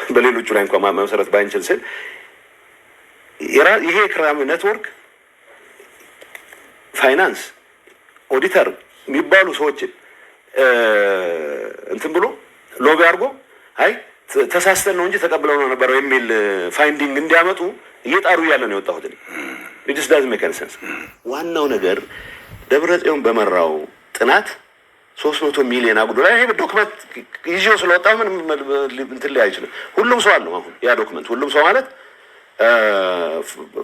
በሌሎቹ ላይ እንኳን መሰረት ባንችል ስል ይሄ ክራይም ኔትወርክ ፋይናንስ ኦዲተር የሚባሉ ሰዎችን እንትን ብሎ ሎቢ አድርጎ አይ ተሳስተን ነው እንጂ ተቀብለው ነው ነበር የሚል ፋይንዲንግ እንዲያመጡ እየጣሩ ያለ ነው የወጣሁት። it just doesn't make any sense። ዋናው ነገር ደብረጽዮን በመራው ጥናት 300 ሚሊዮን አጉዶ ላይ ይሄ ዶክመንት ይዤው ስለወጣሁ ምን እንትን ላይ አይችልም። ሁሉም ሰው አለው አሁን ያ ዶክመንት ሁሉም ሰው ማለት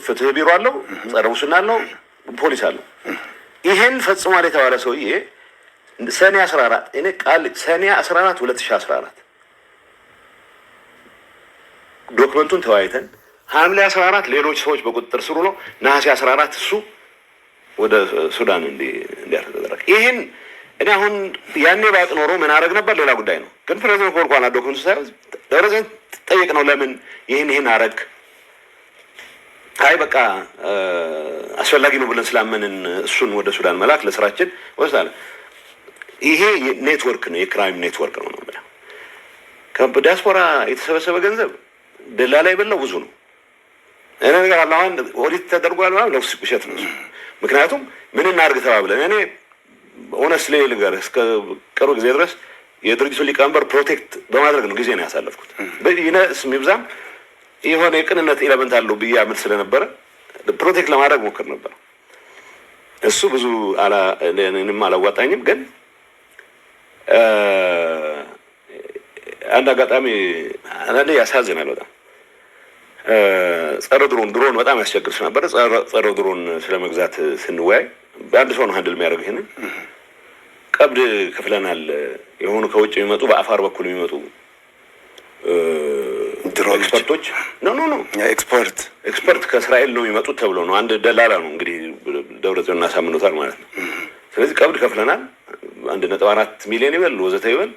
ፍትህ ቢሮ አለው፣ ጸረ ሙስና አለው፣ ፖሊስ አለው። ይሄን ፈጽሟል የተባለ ሰውዬ ሰኔ 14 እኔ ቃል ሰኔ 14 2014 ዶክመንቱን ተወያይተን ሐምሌ 14 ሌሎች ሰዎች በቁጥጥር ስር ነው። ነሐሴ 14 እሱ ወደ ሱዳን እንዲያደርግ ይሄን እኔ አሁን ያኔ ባቅ ኖሮ ምን አደረግ ነበር ሌላ ጉዳይ ነው። ግን ፕሬዝዳንት ኮርኳና ዶክመንቱ ሳይሆን ደረጃን ጠይቅ ነው ለምን ይሄን አረግ አይ በቃ አስፈላጊ ነው ብለን ስላመንን እሱን ወደ ሱዳን መላክ ለስራችን ወስዳለ። ይሄ ኔትወርክ ነው፣ የክራይም ኔትወርክ ነው ማለት ነው። ከዲያስፖራ የተሰበሰበ ገንዘብ ደላላ የበላው ብዙ ነው። እኔ ነገር አለ አሁን ኦዲት ተደርጓል ማለት ነው ውሸት ነው። ምክንያቱም ምን እናድርግ ተባብለን እኔ ሆነስሊ ልንገር እስከ ቅርብ ጊዜ ድረስ የድርጅቱ ሊቀመንበር ፕሮቴክት በማድረግ ነው ጊዜ ነው ያሳለፍኩት። በይነስ የሚብዛም የሆነ የቅንነት ኤሌመንት አለው ብዬ አምል ስለነበረ ፕሮቴክት ለማድረግ ሞክር ነበር። እሱ ብዙ እኔንም አላዋጣኝም። ግን አንድ አጋጣሚ አንዳንዴ ያሳዝናል በጣም ጸረ ድሮን በጣም ያስቸግር ነበር። ጸረ ድሮን ስለመግዛት ስንወያይ በአንድ ሰው ነው ሃንድል የሚያደርገው። ይሄንን ቀብድ ክፍለናል። የሆኑ ከውጭ የሚመጡ በአፋር በኩል የሚመጡ ድሮን ኤክስፐርቶች ኖ ኤክስፐርት ከእስራኤል ነው የሚመጡት ተብሎ ነው። አንድ ደላላ ነው እንግዲህ ደብረጽዮን እናሳምኑታል ማለት ነው። ስለዚህ ቀብድ ከፍለናል 1.4 ሚሊዮን ይበል ወዘተ ይበል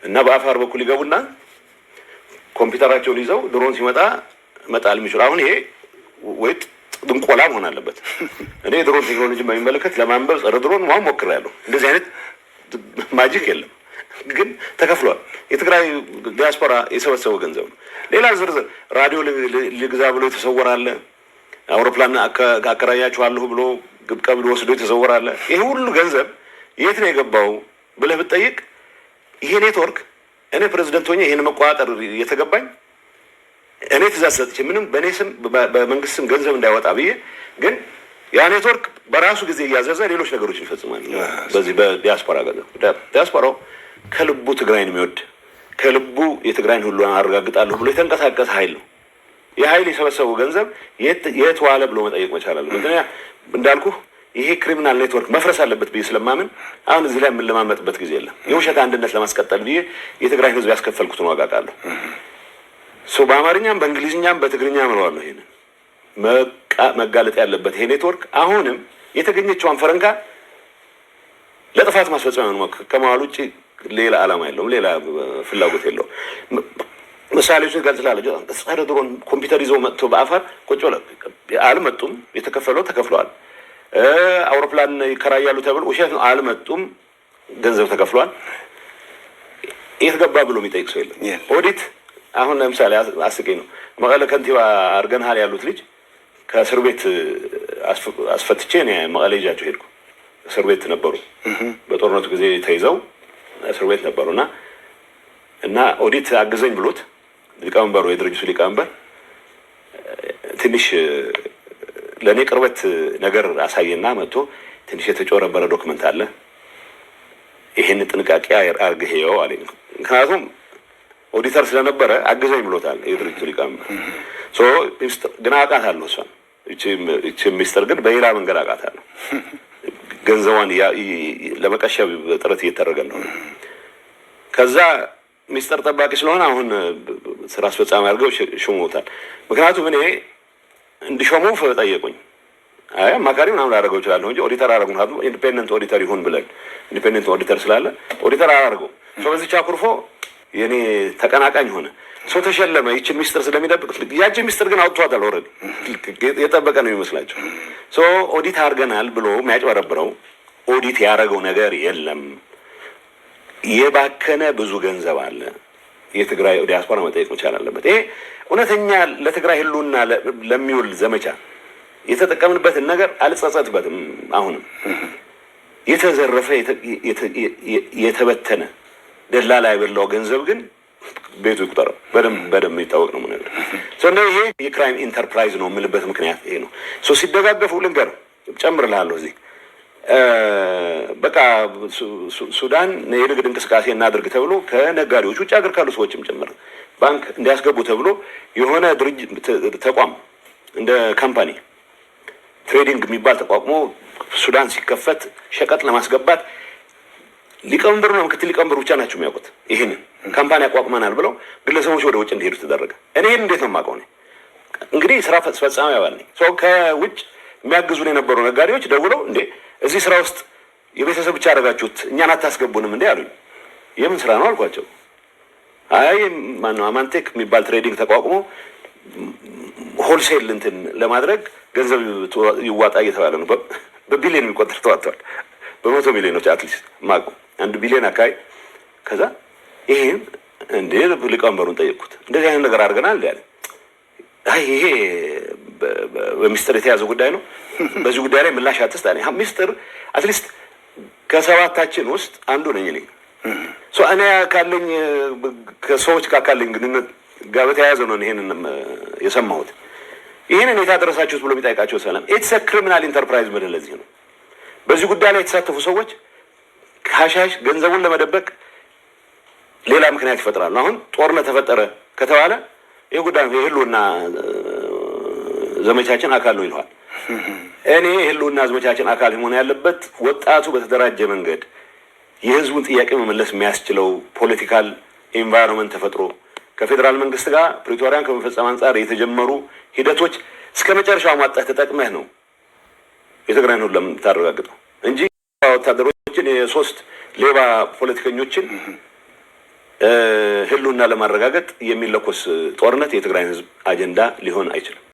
እና በአፋር በኩል ይገቡና ኮምፒውተራቸውን ይዘው ድሮን ሲመጣ መጣል የሚችሉ አሁን ይሄ ወይ ድንቆላ መሆን አለበት። እኔ ድሮን ቴክኖሎጂ በሚመለከት ለማንበብ ጸረ ድሮን ማን ሞክሬያለሁ። እንደዚህ አይነት ማጂክ የለም፣ ግን ተከፍሏል። የትግራይ ዲያስፖራ የሰበሰበው ገንዘብ ነው። ሌላ ዝርዝር ራዲዮ ልግዛ ብሎ የተሰወራለ፣ አውሮፕላን አከራያችኋለሁ ብሎ ቀብድ ወስዶ የተሰወራለ። ይሄ ሁሉ ገንዘብ የት ነው የገባው ብለህ ብትጠይቅ ይሄ ኔትወርክ እኔ ፕሬዝዳንት ሆኜ ይሄን መቆጣጠር የተገባኝ እኔ ትእዛዝ ሰጥቼ ምንም በእኔ ስም በመንግስት ስም ገንዘብ እንዳይወጣ ብዬ፣ ግን ያ ኔትወርክ በራሱ ጊዜ እያዘዘ ሌሎች ነገሮችን ይፈጽማል። በዚህ በዲያስፖራ ገንዘብ ዲያስፖራው ከልቡ ትግራይን የሚወድ ከልቡ የትግራይን ሁሉ አረጋግጣለሁ ብሎ የተንቀሳቀሰ ኃይል ነው። የኃይል የሰበሰበው ገንዘብ የት ዋለ ብሎ መጠየቅ መቻል አለ። ምክንያቱም እንዳልኩህ ይሄ ክሪሚናል ኔትወርክ መፍረስ አለበት ብዬ ስለማምን አሁን እዚህ ላይ የምንለማመጥበት ጊዜ የለም። የውሸት አንድነት ለማስቀጠል ብዬ የትግራይ ህዝብ ያስከፈልኩትን ዋጋ ቃለሁ። በአማርኛም በእንግሊዝኛም በትግርኛም እለዋለሁ። ይሄንን መጋለጥ ያለበት ይሄ ኔትወርክ አሁንም የተገኘችውን ፈረንካ ለጥፋት ማስፈጸሚያ ነው ከመዋል ውጭ ሌላ ዓላማ የለውም፣ ሌላ ፍላጎት የለውም። ምሳሌዎችን ገልጽላለሁ። ጸረ ድሮን ኮምፒውተር ይዘው መጥቶ በአፋር ቁጭ ብለው አልመጡም። የተከፈለው ተከፍለዋል። አውሮፕላን ይከራያሉ ተብሎ ውሸት ነው፣ አልመጡም። ገንዘብ ተከፍሏል። የት ገባ ብሎ የሚጠይቅ ሰው የለም። ኦዲት አሁን ለምሳሌ አስቀኝ ነው መቀለ ከንቲባ አርገንሃል ያሉት ልጅ ከእስር ቤት አስፈትቼ እኔ መቀለ ይዣቸው ሄድኩ። እስር ቤት ነበሩ፣ በጦርነቱ ጊዜ ተይዘው እስር ቤት ነበሩና እና ኦዲት አግዘኝ ብሎት ሊቀመንበሩ የድርጅቱ ሊቀመንበር ትንሽ ለእኔ ቅርበት ነገር አሳየና መጥቶ ትንሽ የተጮረበረ ዶክመንት አለ፣ ይሄን ጥንቃቄ አድርገህ ይኸው አለኝ። ምክንያቱም ኦዲተር ስለነበረ አግዘኝ ብሎታል የድርጅቱ ሊቀመንበር። ግን አውቃታለሁ እሷን እቺ ሚስጥር ግን በሌላ መንገድ አውቃታለሁ። ገንዘቧን ለመቀሸብ ጥረት እየተደረገ ነው። ከዛ ሚስጥር ጠባቂ ስለሆነ አሁን ስራ አስፈጻሚ አድርገው ሾመውታል። ምክንያቱም እኔ እንዲሾሙ ጠየቁኝ። አይ አማካሪ ምናምን ላደርገው እችላለሁ እንጂ ኦዲተር አደረጉ። ኢንዲፔንደንት ኦዲተር ይሁን ብለን ኢንዲፔንደንት ኦዲተር ስላለ ኦዲተር አደረገው። በዚህች አኩርፎ የኔ ተቀናቃኝ ሆነ። ሰው ተሸለመ። ይችን ሚስጥር ስለሚደብቅ ያችን ሚስጥር ግን አውጥቷታል። ኦልሬዲ የጠበቀ ነው የሚመስላቸው። ኦዲት አድርገናል ብሎ የሚያጭበረብረው ኦዲት ያደረገው ነገር የለም። የባከነ ብዙ ገንዘብ አለ። የትግራይ ዲያስፖራ መጠየቅ መቻል አለበት። ይሄ እውነተኛ ለትግራይ ህልውና ለሚውል ዘመቻ የተጠቀምንበትን ነገር አልጸጸትበትም። አሁንም የተዘረፈ የተበተነ ደላላ የበላው ገንዘብ ግን ቤቱ ይቁጠረው በደንብ ይታወቅ ነው ነገር ይሄ የክራይም ኢንተርፕራይዝ ነው የምልበት ምክንያት ይሄ ነው። ሲደጋገፉ ልንገር ጨምርልሃለሁ እዚህ በቃ ሱዳን የንግድ እንቅስቃሴ እናድርግ ተብሎ ከነጋዴዎች ውጭ ሀገር ካሉ ሰዎችም ጭምር ባንክ እንዲያስገቡ ተብሎ የሆነ ድርጅት ተቋም እንደ ካምፓኒ ትሬዲንግ የሚባል ተቋቁሞ ሱዳን ሲከፈት ሸቀጥ ለማስገባት ሊቀመንበሩ ነው ምክትል ሊቀመንበሩ ብቻ ናቸው የሚያውቁት። ይሄን ካምፓኒ አቋቁመናል ብለው ግለሰቦች ወደ ውጭ እንዲሄዱ ተደረገ። እኔ ይሄን እንዴት ነው የማውቀው? እንግዲህ ስራ ፈጻሚ አባል ነኝ። ከውጭ የሚያግዙን የነበሩ ነጋዴዎች ደውለው እንዴ እዚህ ስራ ውስጥ የቤተሰብ ብቻ አደረጋችሁት እኛን አታስገቡንም እንዴ አሉኝ። የምን ስራ ነው አልኳቸው። አይ ማነው አማንቴክ የሚባል ትሬዲንግ ተቋቁሞ ሆልሴል እንትን ለማድረግ ገንዘብ ይዋጣ እየተባለ ነው። በቢሊዮን የሚቆጠር ተዋጥቷል። በመቶ ሚሊዮኖች አትሊስት ማቁ 1 ቢሊዮን አካባቢ። ከዛ ይሄን እንዴ ሊቀመንበሩን ጠየቅኩት። እንደዚህ አይነት ነገር አድርገናል እንዴ አለ። አይ ይሄ በሚስጥር የተያዘ ጉዳይ ነው፣ በዚህ ጉዳይ ላይ ምላሽ አትስጥ አለኝ። ሚስጥር አትሊስት ከሰባታችን ውስጥ አንዱ ነኝ እኔ። እኔ ካለኝ ከሰዎች ጋር ካለኝ ግንኙነት ጋር በተያያዘ ነው ይሄንን የሰማሁት። ይሄንን የታደረሳችሁት ብሎ ቢጠይቃቸው ሰላም ኢትስ ክሪሚናል ኢንተርፕራይዝ ምን ለዚህ ነው። በዚህ ጉዳይ ላይ የተሳተፉ ሰዎች ካሻሽ ገንዘቡን ለመደበቅ ሌላ ምክንያት ይፈጥራሉ። አሁን ጦርነት ተፈጠረ ከተባለ ይሄ ጉዳይ የህልውና ዘመቻችን አካል ነው ይለዋል። እኔ የህልውና ዘመቻችን አካል መሆን ያለበት ወጣቱ በተደራጀ መንገድ የህዝቡን ጥያቄ መመለስ የሚያስችለው ፖለቲካል ኤንቫይሮንመንት ተፈጥሮ ከፌዴራል መንግስት ጋር ፕሪቶሪያን ከመፈጸም አንጻር የተጀመሩ ሂደቶች እስከ መጨረሻው ማጣት ተጠቅመህ ነው የትግራይን ሁሉ ለምታረጋግጠው እንጂ ወታደሮችን የሶስት ሌባ ፖለቲከኞችን ህልውና ለማረጋገጥ የሚለኮስ ጦርነት የትግራይን ህዝብ አጀንዳ ሊሆን አይችልም።